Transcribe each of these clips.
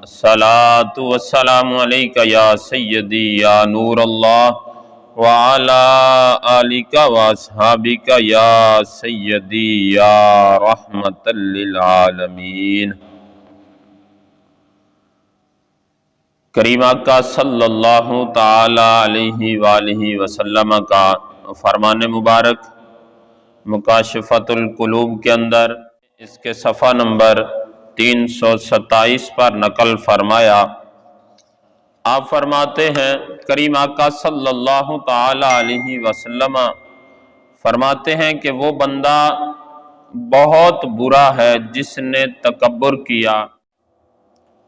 الصلاۃ والسلام علیک یا سیدی یا نور اللہ وعلی آلک واصحابک یا سیدی یا رحمت للعالمین۔ کریم آقا صلی اللہ تعالی علیہ وآلہ وسلم کا فرمان مبارک مکاشفۃ القلوب کے اندر اس کے صفحہ نمبر 327 پر نقل فرمایا۔ آپ فرماتے ہیں، کریم آقا صلی اللہ تعالی علیہ وسلم فرماتے ہیں کہ وہ بندہ بہت برا ہے جس نے تکبر کیا،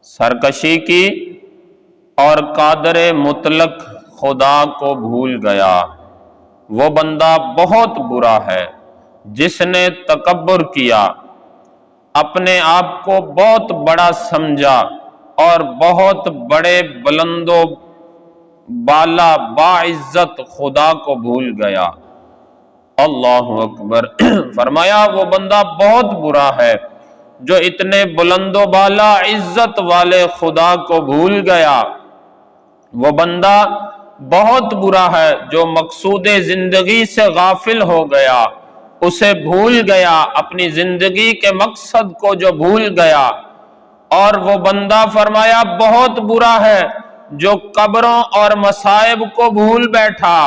سرکشی کی اور قادر مطلق خدا کو بھول گیا۔ وہ بندہ بہت برا ہے جس نے تکبر کیا، اپنے آپ کو بہت بڑا سمجھا اور بہت بڑے بلند و بالا باعزت خدا کو بھول گیا۔ اللہ اکبر۔ فرمایا وہ بندہ بہت برا ہے جو اتنے بلند و بالا عزت والے خدا کو بھول گیا۔ وہ بندہ بہت برا ہے جو مقصود زندگی سے غافل ہو گیا، اسے بھول گیا، اپنی زندگی کے مقصد کو جو بھول گیا۔ اور وہ بندہ فرمایا بہت برا ہے جو قبروں اور مصائب کو بھول بیٹھا،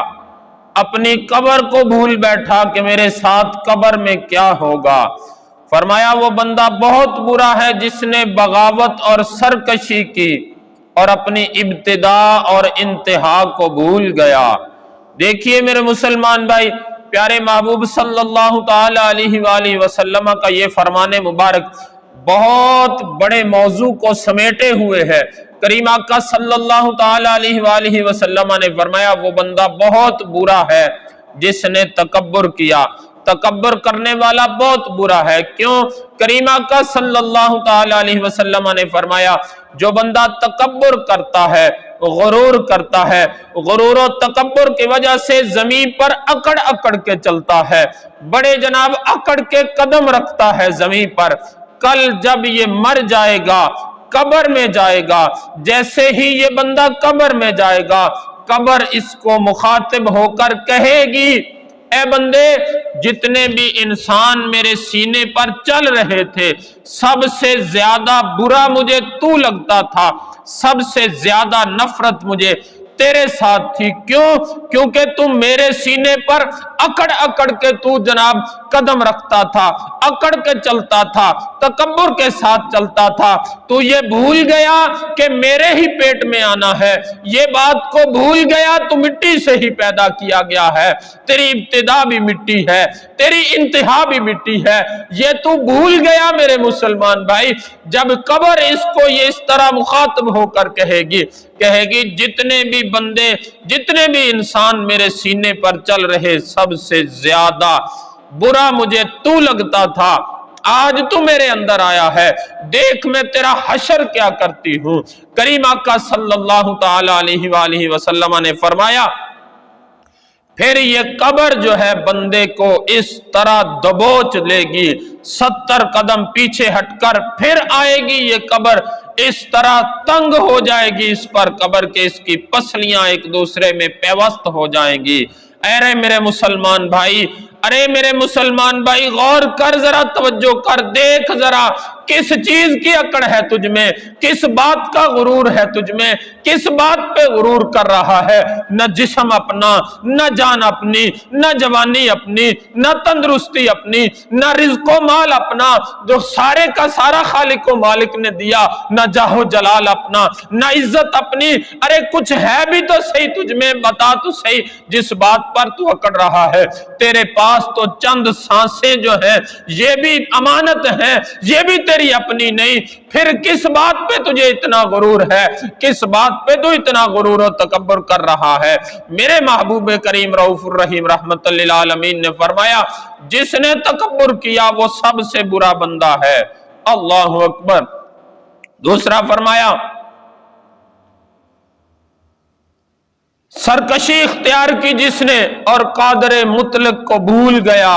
اپنی قبر کو بھول بیٹھا کہ میرے ساتھ قبر میں کیا ہوگا۔ فرمایا وہ بندہ بہت برا ہے جس نے بغاوت اور سرکشی کی اور اپنی ابتدا اور انتہا کو بھول گیا۔ دیکھیے میرے مسلمان بھائی، پیارے محبوب صلی اللہ تعالی علیہ وآلہ وسلم کا یہ فرمان مبارک بہت بڑے موضوع کو سمیٹے ہوئے ہے۔ کریم آقا صلی اللہ تعالی علیہ وآلہ وسلم نے فرمایا وہ بندہ بہت برا ہے جس نے تکبر کیا۔ تکبر کرنے والا بہت برا ہے۔ کیوں؟ کریم آقا صلی اللہ تعالی علیہ وسلم نے فرمایا جو بندہ تکبر کرتا ہے، غرور کرتا ہے، غرور و تکبر کی وجہ سے زمین پر اکڑ اکڑ کے چلتا ہے، بڑے جناب اکڑ کے قدم رکھتا ہے زمین پر، کل جب یہ مر جائے گا، قبر میں جائے گا، جیسے ہی یہ بندہ قبر میں جائے گا، قبر اس کو مخاطب ہو کر کہے گی اے بندے، جتنے بھی انسان میرے سینے پر چل رہے تھے سب سے زیادہ برا مجھے تو لگتا تھا، سب سے زیادہ نفرت مجھے تیرے ساتھ تھی۔ کیوں؟ کیونکہ تم میرے سینے پر اکڑ اکڑ کے تو جناب قدم رکھتا تھا، اکڑ کے چلتا تھا، تکبر کے ساتھ چلتا تھا۔ تو یہ بھول گیا کہ میرے ہی پیٹ میں آنا ہے، یہ بات کو بھول گیا تو مٹی سے ہی پیدا کیا گیا ہے، تیری ابتدا بھی مٹی ہے، تیری انتہا بھی مٹی ہے، یہ تو بھول گیا میرے مسلمان بھائی۔ جب قبر اس کو یہ اس طرح مخاطب ہو کر کہے گی جتنے بھی بندے، جتنے بھی انسان میرے سینے پر چل رہے سب سے زیادہ برا مجھے تو لگتا تھا، آج تو میرے اندر آیا ہے، دیکھ میں تیرا حشر کیا کرتی ہوں۔ کریم آقا صلی اللہ تعالی علیہ وآلہ وسلم نے فرمایا پھر یہ قبر جو ہے بندے کو اس طرح دبوچ لے گی، 70 قدم پیچھے ہٹ کر پھر آئے گی یہ قبر، اس طرح تنگ ہو جائے گی اس پر قبر کے اس کی پسلیاں ایک دوسرے میں پیوست ہو جائیں گی۔ ارے میرے مسلمان بھائی، ارے میرے مسلمان بھائی، غور کر ذرا، توجہ کر، دیکھ ذرا کس چیز کی اکڑ ہے تجھ میں، کس بات کا غرور ہے تجھ میں، کس بات پہ غرور کر رہا ہے؟ نہ جسم اپنا، نہ جان اپنی، نہ جوانی اپنی، نہ تندرستی اپنی، نہ رزق و مال اپنا جو سارے کا سارا خالق و مالک نے دیا، نہ جاہ و جلال اپنا، نہ عزت اپنی۔ ارے کچھ ہے بھی تو صحیح تجھ میں، بتا تو صحیح جس بات پر تو اکڑ رہا ہے۔ تیرے پاس تو چند سانسیں جو ہیں یہ بھی امانت ہیں، یہ بھی تیری اپنی نہیں، پھر کس بات پہ تجھے اتنا غرور ہے، کس بات پہ تو اتنا غرور و تکبر کر رہا ہے؟ میرے محبوب کریم رؤوف الرحیم رحمت للعالمین نے فرمایا جس نے تکبر کیا وہ سب سے برا بندہ ہے۔ اللہ اکبر۔ دوسرا فرمایا سرکشی اختیار کی جس نے اور قادر مطلق کو بھول گیا،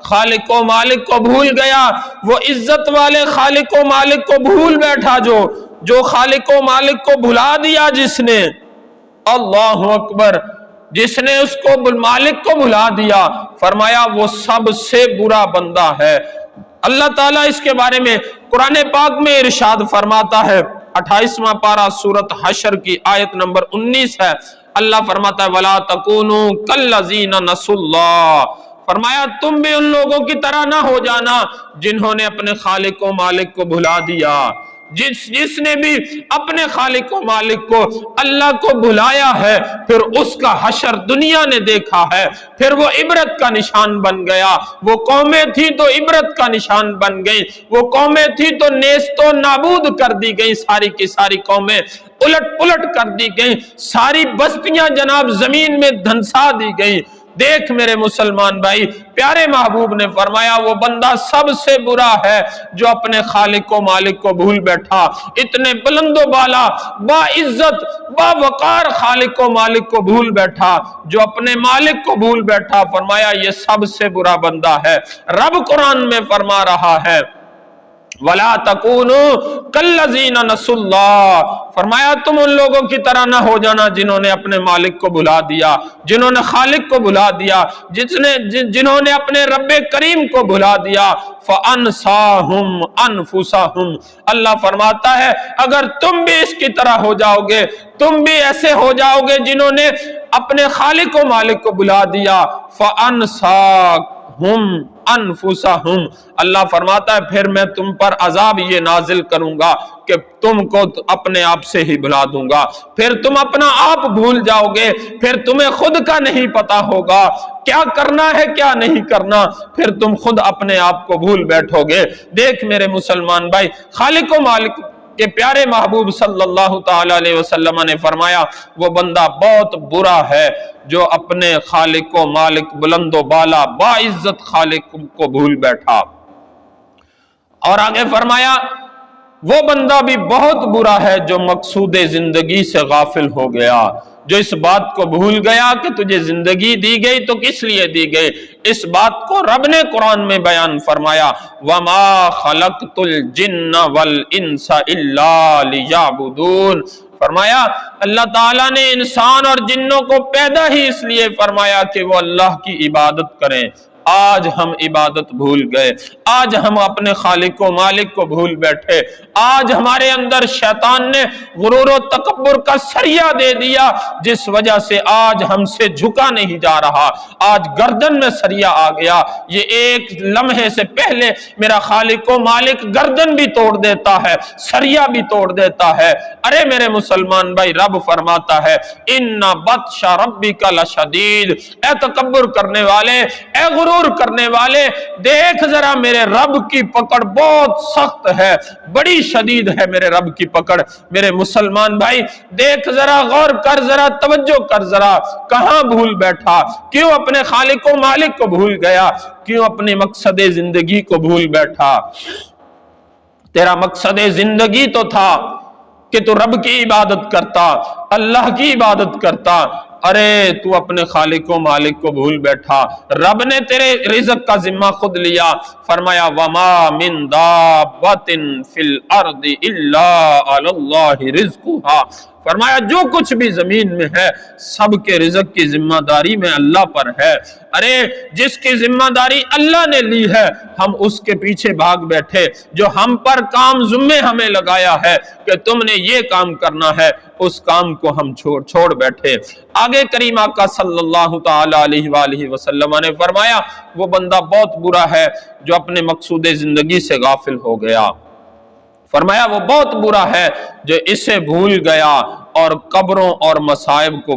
خالق و مالک کو بھول گیا، وہ عزت والے خالق و مالک کو بھول بیٹھا جو जो खालिक व मालिक को भुला दिया जिसने, अल्लाह अकबर, जिसने उसको मालिक को भुला दिया, फरमाया वो सबसे बुरा बंदा है। अल्लाह ताला इसके बारे में कुरान पाक में इरशाद फरमाता है, 28वां पारा सूरत हशर की आयत नंबर 19 है। अल्लाह फरमाता है वला तकूनु कल्लज़ीना नसुल्लाह, फरमाया तुम भी उन लोगों की तरह ना हो जाना जिन्होंने अपने खालिक व मालिक को भुला दिया। जिसने भी अपने खालिक व मालिक को, अल्लाह को भुलाया है, फिर उसका हशर दुनिया ने देखा है, फिर वो इबरत का निशान बन गया। वो कौमें थी तो इबरत का निशान बन गई, वो कौमें थी तो नेस्तो नाबूद कर दी गई, सारी की सारी कौमें उलट पुलट कर दी गई, सारी बस्तियां जनाब जमीन में धंसा दी गई। देख मेरे मुसलमान भाई, प्यारे महबूब ने फरमाया वो बंदा सबसे बुरा है जो अपने खालिक को मालिक को भूल बैठा। इतने बुलंदो बाला बाइज्जत बावकार खालिक को मालिक को भूल बैठा, जो अपने मालिक को भूल बैठा, फरमाया ये सबसे बुरा बंदा है। रब कुरान में फरमा रहा है वला तकूनु कल्लज़ीना नसुल्लाह, फरमाया तुम उन लोगों की तरह ना हो जाना जिन्होंने अपने मालिक को भुला दिया, जिन्होंने खालिक को भुला दिया, जिन्होंने अपने रब्बे करीम को भुला दिया। फ़अनसाहुम अनफुसहुम, अल्लाह फरमाता है अगर तुम भी इसकी तरह हो जाओगे, तुम भी ऐसे हो जाओगे जिन्होंने अपने खालिक व मालिक को भुला दिया, फ़अनसाहुम अनफुसहुम, अल्लाह फरमाता है फिर मैं तुम पर अजाब ये नाजिल करूंगा कि तुमको अपने आप से ही भुला दूंगा, फिर तुम अपना आप भूल जाओगे, फिर तुम्हें खुद का नहीं पता होगा क्या करना है क्या नहीं करना, फिर तुम खुद अपने आप को भूल बैठोगे। देख मेरे मुसलमान भाई, खालिक व मालिक के प्यारे महबूब सल्लल्लाहु ताला अलैहि वसल्लम ने फरमाया वो बंदा बहुत बुरा है जो अपने खालिक व मालिक बुलंदो बाला बाइज्जत खालिक को भूल बैठा। और आगे फरमाया वो बंदा भी बहुत बुरा है जो मकसूद जिंदगी से गाफिल हो गया, जो इस बात को भूल गया कि तुझे जिंदगी दी गई तो किस लिए दी गई। इस बात को रब ने कुरान में बयान फरमाया वमा खलक़तुल जिन्न वल इंसा इल्ला लियअबुदून, फरमाया अल्लाह ताला ने इंसान और जिन्नों को पैदा ही इसलिए फरमाया कि वो अल्लाह की इबादत करें। आज हम इबादत भूल गए, आज हम अपने खालिक व मालिक को भूल बैठे, आज हमारे अंदर शैतान ने गुरूर और तकब्बुर का सरिया दे दिया जिस वजह से आज हमसे झुका नहीं जा रहा, आज गर्दन में सरिया आ गया। ये एक लम्हे से पहले मेरा खालिक व मालिक गर्दन भी तोड़ देता है, सरिया भी तोड़ देता है। अरे मेरे मुसलमान भाई, रब फरमाता है इन्ना बत्शा रब्बिका लशदीद, ए तकब्बुर करने वाले, ए गुरूर करने वाले, देख जरा मेरे रब की पकड़ बहुत सख्त है, बड़ी शदीद है मेरे रब की पकड़। मेरे मुसलमान भाई देख जरा, गौर कर जरा, तवज्जो कर जरा, कहां भूल बैठा, क्यों अपने खालिक व मालिक को भूल गया, क्यों अपने मकसद जिंदगी को भूल बैठा। तेरा मकसद जिंदगी तो था कि तू रब की इबादत करता, अल्लाह की इबादत करता, अरे तू अपने खालिक व मालिक को भूल बैठा। रब ने तेरे रिज़्क़ का जिम्मा खुद लिया, फरमाया वमा मिन दाब्बतिन फिल अर्दि इल्ला अलल्लाहि रिज़्क़ुहा, फरमाया जो कुछ भी जमीन में है सबके रिज़्क़ की जिम्मेदारी में अल्लाह पर है। अरे जिसकी जिम्मेदारी अल्लाह ने ली है हम उसके पीछे भाग बैठे, जो हम पर काम जुम्मे हमें लगाया है कि तुमने ये काम करना है, उस काम को हम छोड़ बैठे। आगे करीम आका सल्लल्लाहु ताला अलैहि वसल्लम ने फरमाया वो बंदा बहुत बुरा है जो अपने मकसूद जिंदगी से गाफिल हो गया। फरमाया वो बहुत बुरा है जो इसे भूल गया और कब्रों और मसाइब को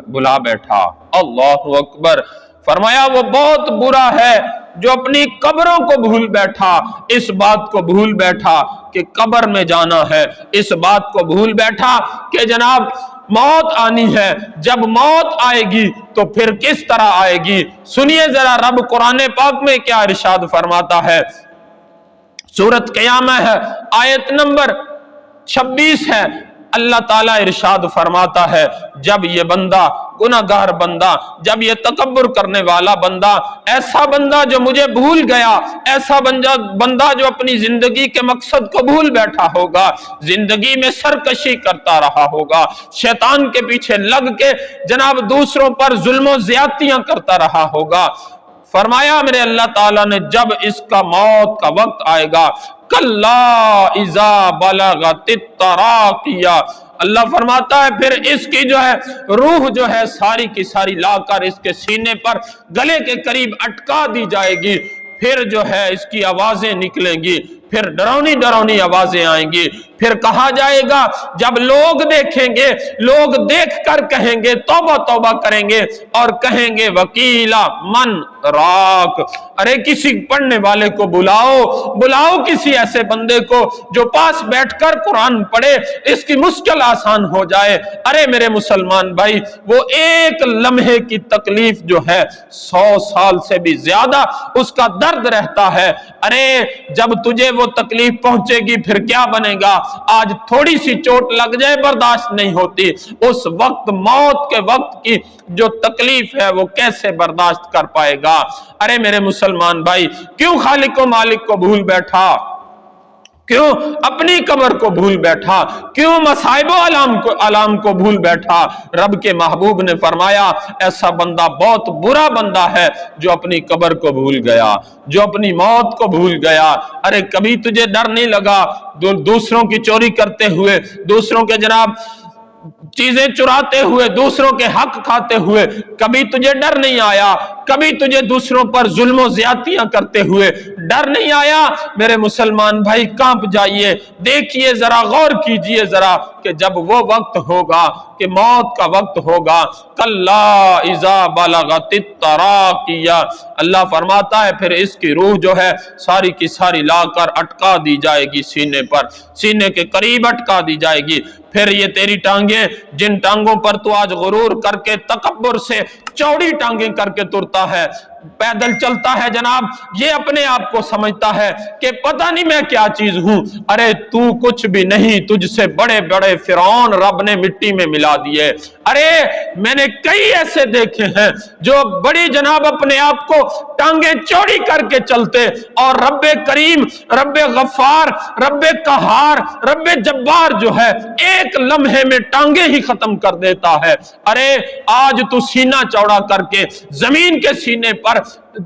भुला बैठा। अल्लाहु अकबर। फरमाया वो बहुत बुरा है जो अपनी कब्रों को भूल बैठा, इस बात को भूल बैठा कि कब्र में जाना है, इस बात को भूल बैठा कि जनाब मौत आनी है, जब मौत आएगी तो फिर किस तरह आएगी। सुनिए जरा रब कुरान पाक में क्या इरशाद फरमाता है। सूरत क़यामा है, आयत नंबर 26 है। अल्लाह ताला इरशाद फरमाता है जब ये बंदा गुनाहगार बंदा, जब ये तकब्बुर करने वाला बंदा, ऐसा बंदा जो मुझे भूल गया, ऐसा बंदा जो अपनी जिंदगी के मकसद को भूल बैठा होगा, जिंदगी में सरकशी करता रहा होगा, शैतान के पीछे लग के जनाब दूसरों पर जुल्म ज्यादतियां करता रहा होगा। फरमाया मेरे अल्लाह ताला ने, जब इसका मौत का वक्त आएगा, कल्ला इज़ा बलगतित तराकिया, अल्लाह फरमाता है फिर इसकी जो है रूह जो है सारी की सारी लाकर इसके सीने पर गले के करीब अटका दी जाएगी। फिर जो है इसकी आवाजें निकलेंगी, फिर डरावनी डरावनी आवाजें आएंगी। फिर कहा जाएगा, जब लोग देखेंगे, लोग देखकर कहेंगे, तौबा तौबा करेंगे और कहेंगे वकीला मन राक, अरे किसी पढ़ने वाले को बुलाओ, बुलाओ किसी ऐसे बंदे को जो पास बैठकर कुरान पढ़े, इसकी मुश्किल आसान हो जाए। अरे मेरे मुसलमान भाई, वो एक लम्हे की तकलीफ जो है 100 साल से भी ज्यादा उसका दर्द रहता है। अरे जब तुझे वो तकलीफ पहुंचेगी फिर क्या बनेगा? आज थोड़ी सी चोट लग जाए बर्दाश्त नहीं होती, उस वक्त मौत के वक्त की जो तकलीफ है वो कैसे बर्दाश्त कर पाएगा? अरे मेरे मुसलमान भाई, क्यों खालिक व मालिक को भूल बैठा? क्यों अपनी कब्र को भूल बैठा? क्यों मसाइब आलाम को भूल बैठा? रब के महबूब ने फरमाया, ऐसा बंदा बहुत बुरा बंदा है जो अपनी कब्र को भूल गया, जो अपनी मौत को भूल गया। अरे कभी तुझे डर नहीं लगा दूसरों की चोरी करते हुए, दूसरों के जनाब चीजें चुराते हुए, दूसरों के हक खाते हुए? कभी तुझे डर नहीं आया? कभी तुझे दूसरों पर जुल्म ज्यादतियां करते हुए डर नहीं आया? मेरे मुसलमान भाई, कांप जाइए, देखिए जरा, गौर कीजिए जरा कि जब वो वक्त होगा कि मौत का वक्त होगा, कल्ला इज़ा बलगतित तराकिया, अल्लाह फरमाता है फिर इसकी रूह जो है सारी की सारी लाकर अटका दी जाएगी सीने पर, सीने के करीब अटका दी जाएगी। फिर ये तेरी टांगें, जिन टांगों पर तू आज गुरूर करके तकब्बुर से चौड़ी टांगें करके तुरता है, पैदल चलता है जनाब, ये अपने आप को समझता है कि पता नहीं मैं क्या चीज हूं। अरे तू कुछ भी नहीं, तुझसे बड़े बड़े फिरौन रब ने मिट्टी में मिला दिए। अरे मैंने कई ऐसे देखे हैं जो बड़ी जनाब अपने आप को टांगे चौड़ी करके चलते, और रब्बे करीम, रब्बे गफ्फार, रब्बे कहार, रब्बे जब्बार जो है एक लम्हे में टांगे ही खत्म कर देता है। अरे आज तू सीना चौड़ा करके, जमीन के सीने पर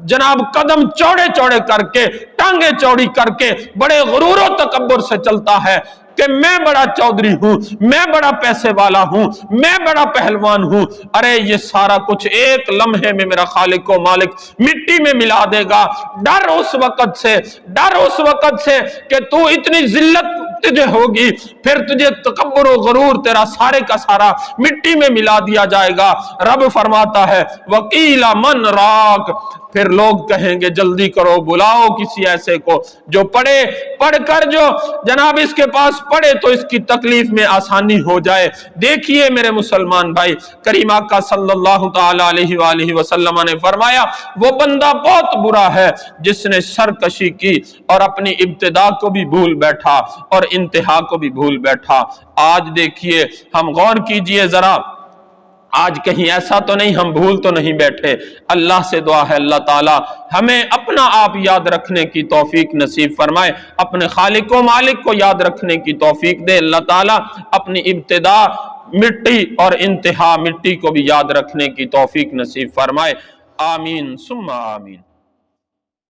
जनाब कदम चौड़े चौड़े करके, टांगे चौड़ी करके बड़े गुरूर और तकब्बुर से चलता है कि मैं बड़ा चौधरी हूं, मैं बड़ा पैसे वाला हूं, मैं बड़ा पहलवान हूं। अरे ये सारा कुछ एक लम्हे में मेरा खालिक व मालिक मिट्टी में मिला देगा। डर उस वक्त से, डर उस वक्त से कि तू इतनी जिल्लत तुझे होगी, फिर तुझे तकब्बुर और गुरूर तेरा सारे का सारा मिट्टी में मिला दिया जाएगा। रब फरमाता है वकीला मन राक, फिर लोग कहेंगे जल्दी करो, बुलाओ किसी ऐसे को जो पढ़े, पढ़कर जो जनाब इसके पास पढ़े तो इसकी तकलीफ में आसानी हो जाए। देखिए मेरे मुसलमान भाई, करीम आका सल्लल्लाहु तआला अलैहि वसल्लम ने फरमाया, वो बंदा बहुत बुरा है जिसने सरकशी की और अपनी इब्तिदा को भी भूल बैठा और इंतहा को भी भूल बैठा। आज देखिए, हम गौर कीजिए जरा, आज कहीं ऐसा तो नहीं हम भूल तो नहीं बैठे? अल्लाह से दुआ है अल्लाह ताला हमें अपना आप याद रखने की तौफीक नसीब फरमाए, अपने खालिक व मालिक को याद रखने की तौफीक दे। अल्लाह ताला अपनी इब्तिदा मिट्टी और इंतहा मिट्टी को भी याद रखने की तौफीक नसीब फरमाए। आमीन सुम्मा आमीन।